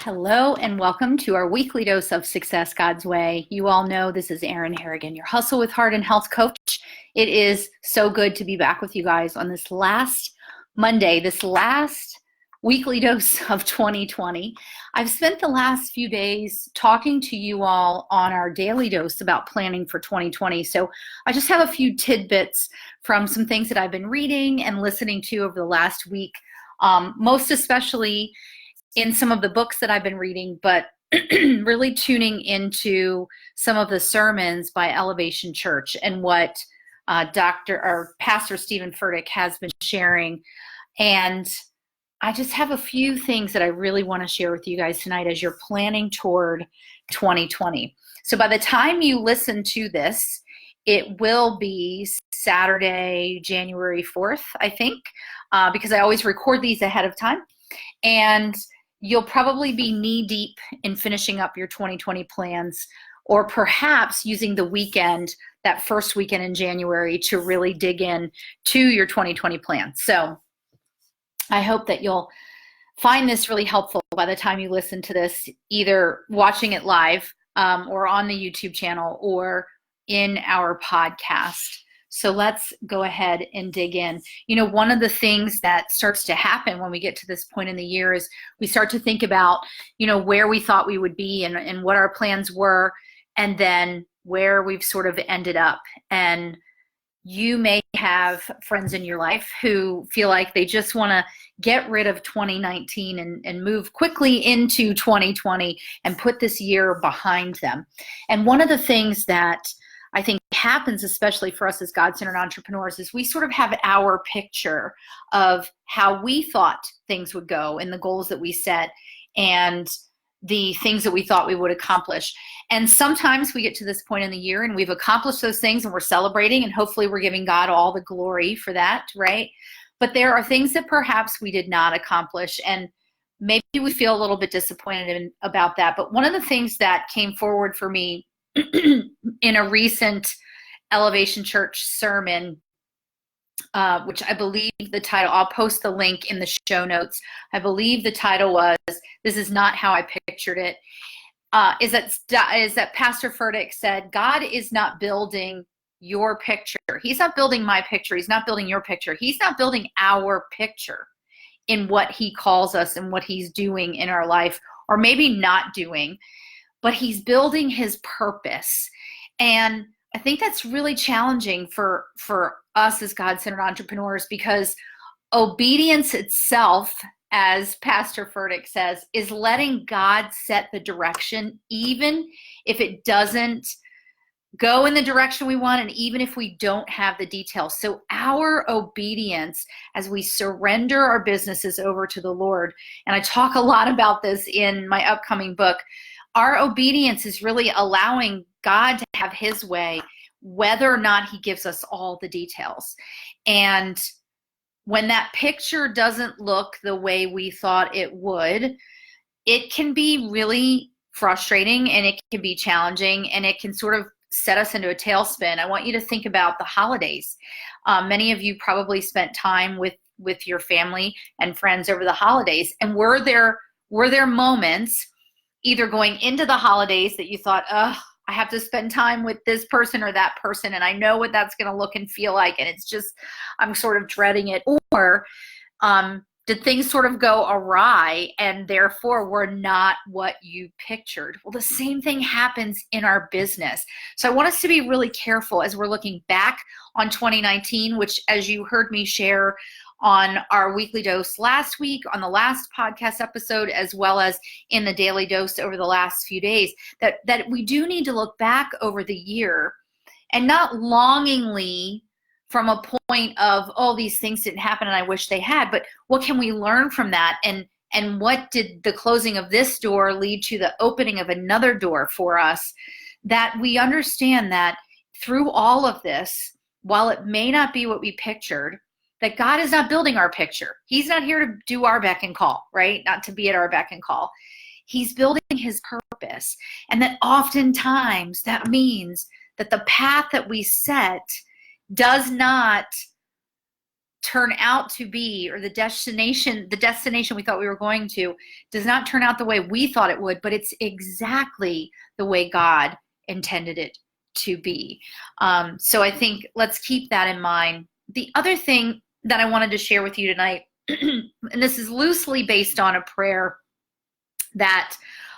Hello and welcome to our weekly dose of Success God's Way. You all know this is Erin Harrigan, your Hustle with Heart and Health coach. It is so good to be back with you guys on this last Monday, this last weekly dose of 2020. I've spent the last few days talking to you all on our daily dose about planning for 2020. So I just have a few tidbits from some things that I've been reading and listening to over the last week, most especially in some of the books that I've been reading, but really tuning into some of the sermons by Elevation Church and what Pastor Stephen Furtick has been sharing. And I just have a few things that I really want to share with you guys tonight as you're planning toward 2020. So by the time you listen to this, it will be Saturday, January 4th, I think, because I always record these ahead of time. And you'll probably be knee-deep in finishing up your 2020 plans, or perhaps using the weekend, that first weekend in January, to really dig in to your 2020 plan. So I hope that you'll find this really helpful by the time you listen to this, either watching it live or on the YouTube channel or in our podcast. So let's go ahead and dig in. You know, one of the things that starts to happen when we get to this point in the year is we start to think about, you know, where we thought we would be and what our plans were, and then where we've sort of ended up. And you may have friends in your life who feel like they just want to get rid of 2019 and move quickly into 2020 and put this year behind them. And one of the things that I think happens, especially for us as God-centered entrepreneurs, is we sort of have our picture of how we thought things would go and the goals that we set and the things that we thought we would accomplish. And sometimes we get to this point in the year and we've accomplished those things and we're celebrating, and hopefully we're giving God all the glory for that, right? But there are things that perhaps we did not accomplish, and maybe we feel a little bit disappointed about that. But one of the things that came forward for me in a recent Elevation Church sermon, which I believe the title, I'll post the link in the show notes. I believe the title was, "This is not how I pictured it," is that Pastor Furtick said, God is not building your picture. He's not building my picture. He's not building your picture. He's not building our picture in what he calls us and what he's doing in our life, or maybe not doing, but he's building his purpose. And I think that's really challenging for us as God-centered entrepreneurs, because obedience itself, as Pastor Furtick says, is letting God set the direction, even if it doesn't go in the direction we want, and even if we don't have the details. So our obedience as we surrender our businesses over to the Lord, and I talk a lot about this in my upcoming book, our obedience is really allowing God to have his way, whether or not he gives us all the details. And when that picture doesn't look the way we thought it would, it can be really frustrating, and it can be challenging, and it can sort of set us into a tailspin. I want you to think about the holidays. Many of you probably spent time with your family and friends over the holidays. And were there moments either going into the holidays that you thought, I have to spend time with this person or that person, and I know what that's going to look and feel like, and it's just, I'm sort of dreading it? Or did things sort of go awry and therefore were not what you pictured? Well, the same thing happens in our business. So I want us to be really careful as we're looking back on 2019, which, as you heard me share on our weekly dose last week, on the last podcast episode, as well as in the daily dose over the last few days, that we do need to look back over the year, and not longingly from a point of, oh, these things didn't happen and I wish they had, but what can we learn from that? And what did the closing of this door lead to the opening of another door for us? That we understand that through all of this, while it may not be what we pictured, that God is not building our picture. He's not here to do our beck and call, right? Not to be at our beck and call. He's building his purpose. And that oftentimes that means that the path that we set does not turn out to be, or the destination we thought we were going to does not turn out the way we thought it would, but it's exactly the way God intended it to be. So I think let's keep that in mind. The other thing that I wanted to share with you tonight, and this is loosely based on a prayer that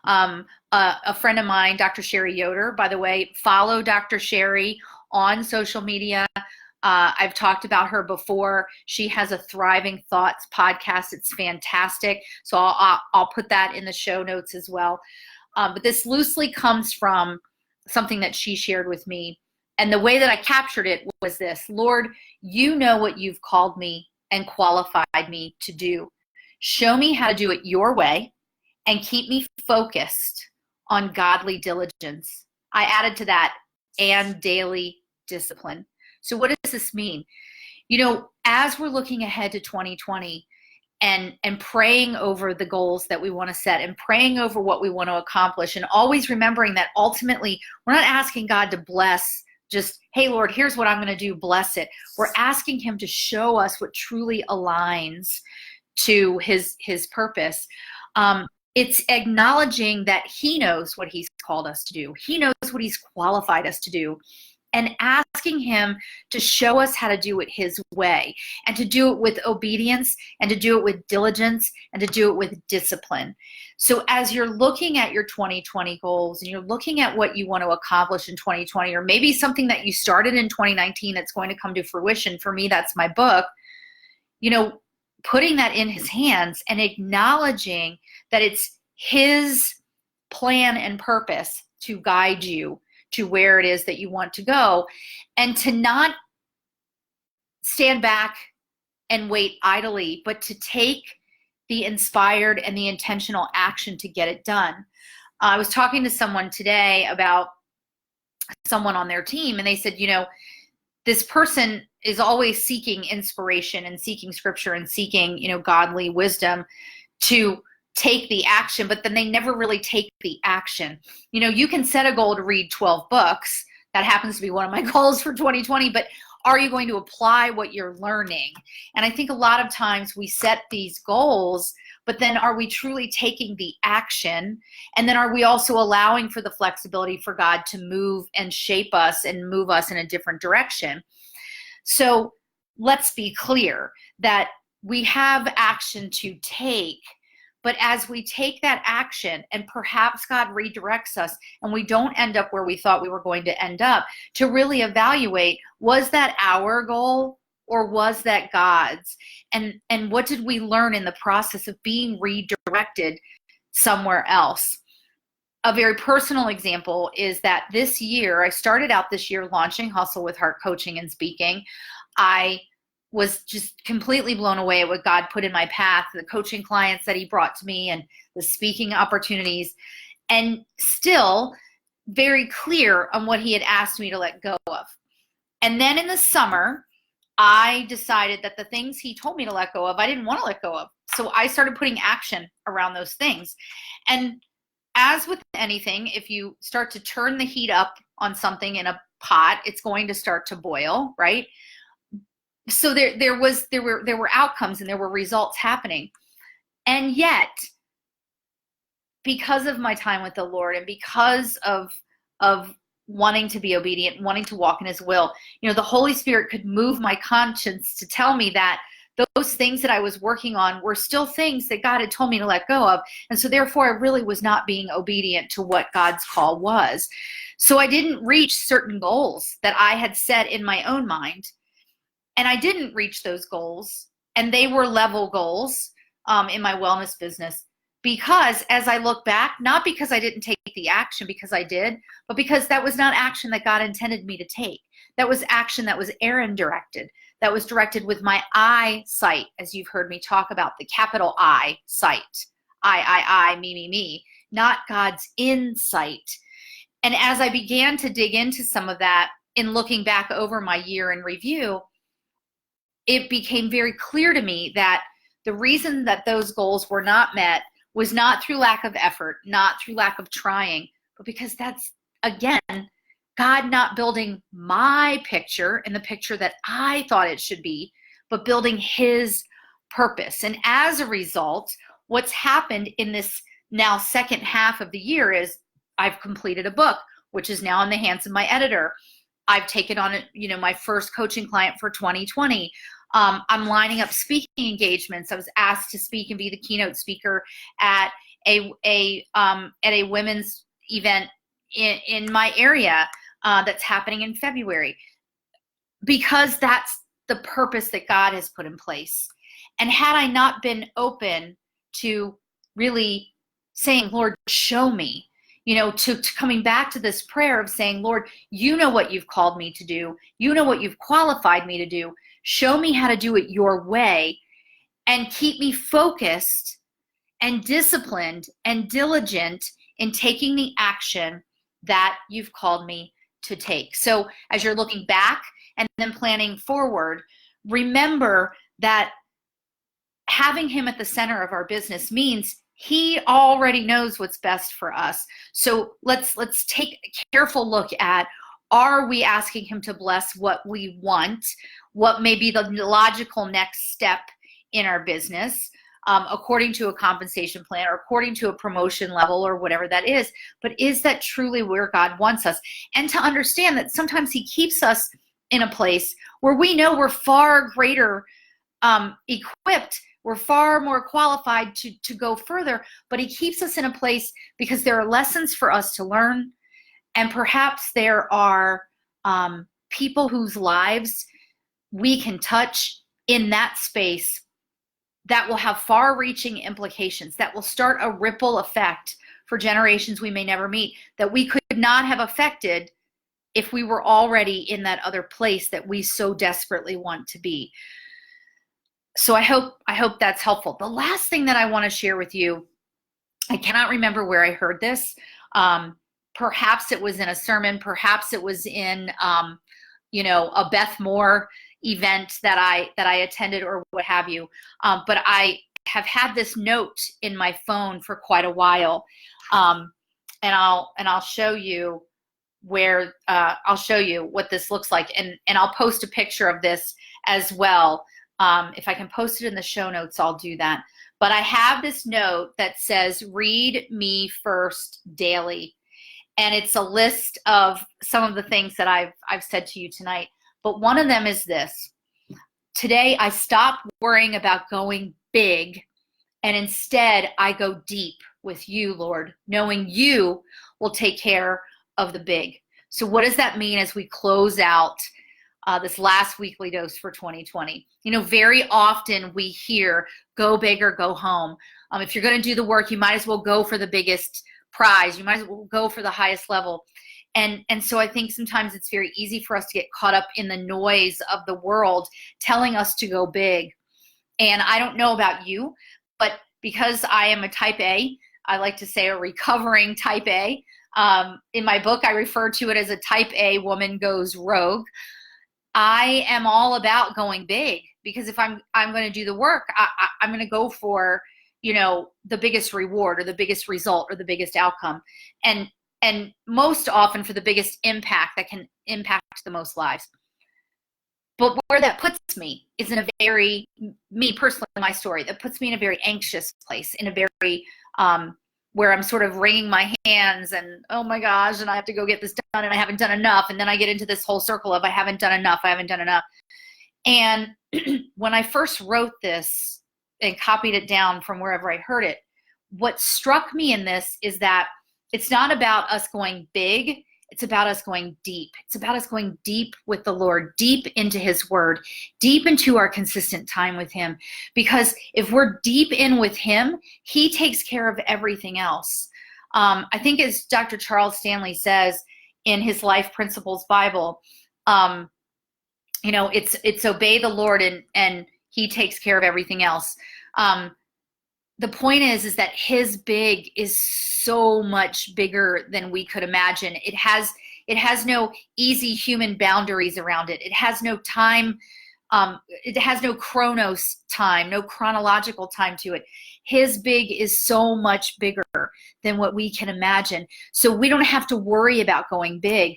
a friend of mine, Dr. Sherry Yoder, by the way, follow Dr. Sherry on social media. I've talked about her before. She has a Thriving Thoughts podcast. It's fantastic. So I'll put that in the show notes as well. But this loosely comes from something that she shared with me. And the way that I captured it was this: Lord, you know what you've called me and qualified me to do. Show me how to do it your way and keep me focused on godly diligence. I added to that, and daily discipline. So what does this mean? You know, as we're looking ahead to 2020 and praying over the goals that we want to set and praying over what we want to accomplish, and always remembering that ultimately we're not asking God to bless just, hey, Lord, here's what I'm going to do, bless it. We're asking him to show us what truly aligns to his purpose. It's acknowledging that he knows what he's called us to do. He knows what he's qualified us to do. And asking him to show us how to do it his way, and to do it with obedience, and to do it with diligence, and to do it with discipline. So as you're looking at your 2020 goals and you're looking at what you want to accomplish in 2020, or maybe something that you started in 2019 that's going to come to fruition, for me, that's my book, you know, putting that in his hands and acknowledging that it's his plan and purpose to guide you to where it is that you want to go, and to not stand back and wait idly, but to take the inspired and the intentional action to get it done. I was talking to someone today about someone on their team, and they said, you know, this person is always seeking inspiration and seeking scripture and seeking, you know, godly wisdom to take the action, but then they never really take the action. You know, you can set a goal to read 12 books. That happens to be one of my goals for 2020, but are you going to apply what you're learning? And I think a lot of times we set these goals, but then are we truly taking the action? And then are we also allowing for the flexibility for God to move and shape us and move us in a different direction? So let's be clear that we have action to take. But as we take that action, and perhaps God redirects us and we don't end up where we thought we were going to end up, to really evaluate, was that our goal or was that God's? And what did we learn in the process of being redirected somewhere else? A very personal example is that this year, I started out this year launching Hustle with Heart coaching and speaking. I was just completely blown away at what God put in my path, the coaching clients that he brought to me and the speaking opportunities, and still very clear on what he had asked me to let go of. And then in the summer, I decided that the things he told me to let go of, I didn't want to let go of. So I started putting action around those things. And as with anything, if you start to turn the heat up on something in a pot, it's going to start to boil, right? So there were outcomes and there were results happening. And yet, because of my time with the Lord and because of wanting to be obedient, wanting to walk in his will, you know, the Holy Spirit could move my conscience to tell me that those things that I was working on were still things that God had told me to let go of. And so therefore I really was not being obedient to what God's call was. So I didn't reach certain goals that I had set in my own mind. And I didn't reach those goals, and they were level goals in my wellness business, because as I look back, not because I didn't take the action, because I did, but because that was not action that God intended me to take. That was action that was Erin directed, that was directed with my I sight, as you've heard me talk about, the capital I sight, I, me, not God's insight. And as I began to dig into some of that in looking back over my year in review, it became very clear to me that the reason that those goals were not met was not through lack of effort, not through lack of trying, but because that's, again, God not building my picture and the picture that I thought it should be, but building his purpose. And as a result, what's happened in this now second half of the year is I've completed a book, which is now in the hands of my editor. I've taken on, my first coaching client for 2020. I'm lining up speaking engagements. I was asked to speak and be the keynote speaker at a women's event in my area that's happening in February, because that's the purpose that God has put in place. And had I not been open to really saying, Lord, show me, to coming back to this prayer of saying, Lord, you know what you've called me to do. You know what you've qualified me to do. Show me how to do it your way, and keep me focused and disciplined and diligent in taking the action that you've called me to take. So as you're looking back and then planning forward, remember that having him at the center of our business means he already knows what's best for us. So let's take a careful look at, are we asking him to bless what we want? What may be the logical next step in our business, according to a compensation plan or according to a promotion level or whatever that is. But is that truly where God wants us? And to understand that sometimes he keeps us in a place where we know we're far greater equipped, we're far more qualified to go further, but he keeps us in a place because there are lessons for us to learn. And perhaps there are people whose lives we can touch in that space that will have far-reaching implications, that will start a ripple effect for generations we may never meet, that we could not have affected if we were already in that other place that we so desperately want to be. So I hope that's helpful. The last thing that I want to share with you, I cannot remember where I heard this. Perhaps it was in a sermon, perhaps it was in a Beth Moore event that I attended or what have you. But I have had this note in my phone for quite a while. And I'll show you where I'll show you what this looks like, and I'll post a picture of this as well. If I can post it in the show notes, I'll do that. But I have this note that says, read me first daily. And it's a list of some of the things that I've said to you tonight. But one of them is this: today I stop worrying about going big, and instead I go deep with you, Lord, knowing you will take care of the big. So what does that mean as we close out this last weekly dose for 2020? Very often we hear, go big or go home. If you're going to do the work, you might as well go for the biggest prize. You might as well go for the highest level. And so I think sometimes it's very easy for us to get caught up in the noise of the world telling us to go big. And I don't know about you, but because I am a type A, I like to say a recovering type A. In my book, I refer to it as a type A woman goes rogue. I am all about going big, because if I'm going to do the work, I'm going to go for, the biggest reward or the biggest result or the biggest outcome. And most often for the biggest impact that can impact the most lives. But where that puts me is in a very, me personally, my story, that puts me in a very anxious place, in a very, where I'm sort of wringing my hands and, oh my gosh, and I have to go get this done and I haven't done enough. And then I get into this whole circle of I haven't done enough. And when I first wrote this and copied it down from wherever I heard it, what struck me in this is that it's not about us going big. It's about us going deep. It's about us going deep with the Lord, deep into his word, deep into our consistent time with him. Because if we're deep in with him, he takes care of everything else. I think as Dr. Charles Stanley says in his Life Principles Bible, it's obey the Lord and he takes care of everything else. The point is that his big is so much bigger than we could imagine. It has no easy human boundaries around it. It has no time. It has no chronos time, no chronological time to it. His big is so much bigger than what we can imagine. So we don't have to worry about going big.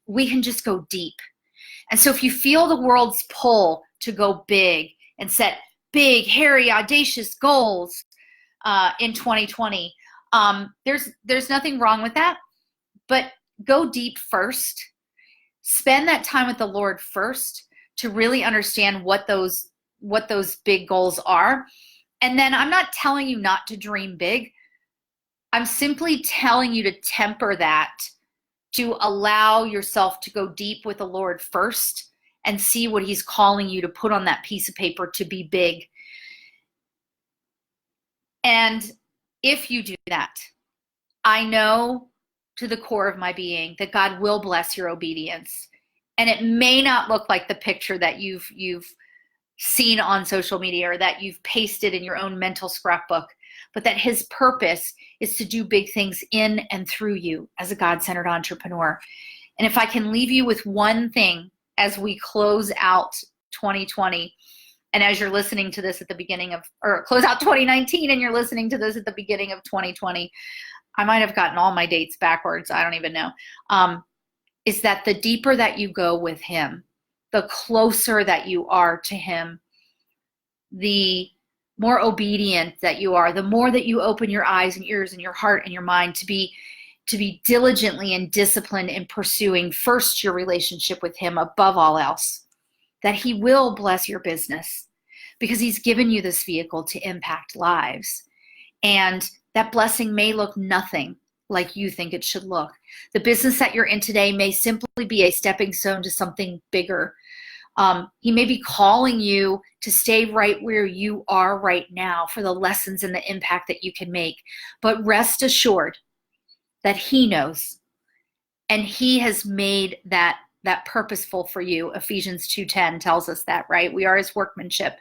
We can just go deep. And so if you feel the world's pull to go big and set big, hairy, audacious goals in 2020. There's nothing wrong with that, but go deep first. Spend that time with the Lord first to really understand what those big goals are. And then I'm not telling you not to dream big. I'm simply telling you to temper that, to allow yourself to go deep with the Lord first and see what he's calling you to put on that piece of paper to be big. And if you do that, I know to the core of my being that God will bless your obedience. And it may not look like the picture that you've seen on social media or that you've pasted in your own mental scrapbook, but that his purpose is to do big things in and through you as a God-centered entrepreneur. And if I can leave you with one thing as we close out 2020, and as you're listening to this at the beginning of, or close out 2019 and you're listening to this at the beginning of 2020, I might have gotten all my dates backwards, I don't even know, is that the deeper that you go with him, the closer that you are to him, the more obedient that you are, the more that you open your eyes and ears and your heart and your mind to be diligently and disciplined in pursuing first your relationship with him above all else, that he will bless your business because he's given you this vehicle to impact lives. And that blessing may look nothing like you think it should look. The business that you're in today may simply be a stepping stone to something bigger. He may be calling you to stay right where you are right now for the lessons and the impact that you can make. But rest assured that he knows, and he has made that purposeful for you. Ephesians 2:10 tells us that, right? We are his workmanship,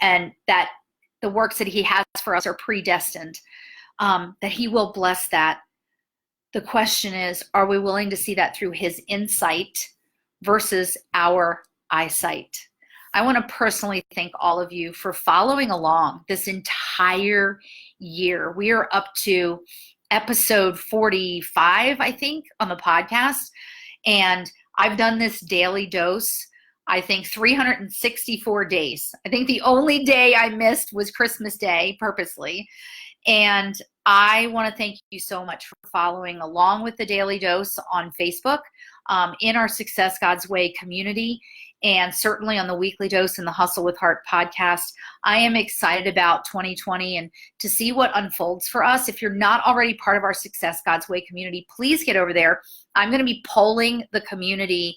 and that the works that he has for us are predestined, that he will bless that. The question is, are we willing to see that through his insight versus our eyesight? I want to personally thank all of you for following along this entire year. We are up to episode 45, I think, on the podcast. And I've done this daily dose, I think 364 days. I think the only day I missed was Christmas Day purposely. And I want to thank you so much for following along with the Daily Dose on Facebook, in our Success God's Way community, and certainly on the Weekly Dose and the Hustle with Heart podcast. I am excited about 2020 and to see what unfolds for us. If you're not already part of our Success God's Way community, please get over there. I'm going to be polling the community,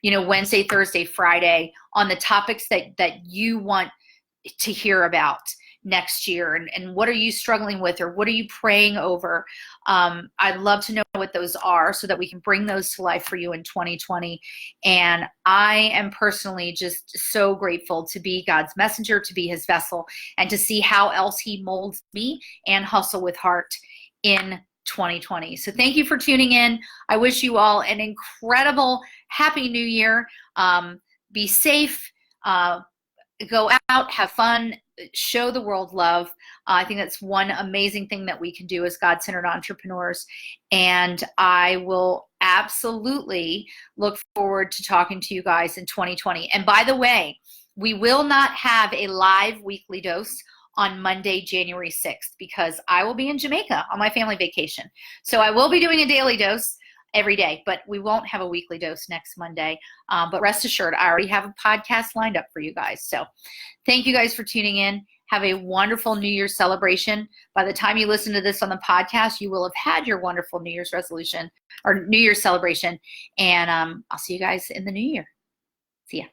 Wednesday, Thursday, Friday on the topics that you want to hear about next year, and what are you struggling with, or what are you praying over? I'd love to know what those are so that we can bring those to life for you in 2020. And I am personally just so grateful to be God's messenger, to be his vessel, and to see how else he molds me and Hustle with Heart in 2020. So thank you for tuning in. I wish you all an incredible happy new year. Be safe, go out, have fun, show the world love. I think that's one amazing thing that we can do as God-centered entrepreneurs. And I will absolutely look forward to talking to you guys in 2020. And by the way, we will not have a live weekly dose on Monday, January 6th, because I will be in Jamaica on my family vacation. So I will be doing a daily dose every day, but we won't have a weekly dose next Monday. But rest assured, I already have a podcast lined up for you guys. So thank you guys for tuning in. Have a wonderful New Year's celebration. By the time you listen to this on the podcast, you will have had your wonderful New Year's resolution or New Year's celebration. And I'll see you guys in the new year. See ya.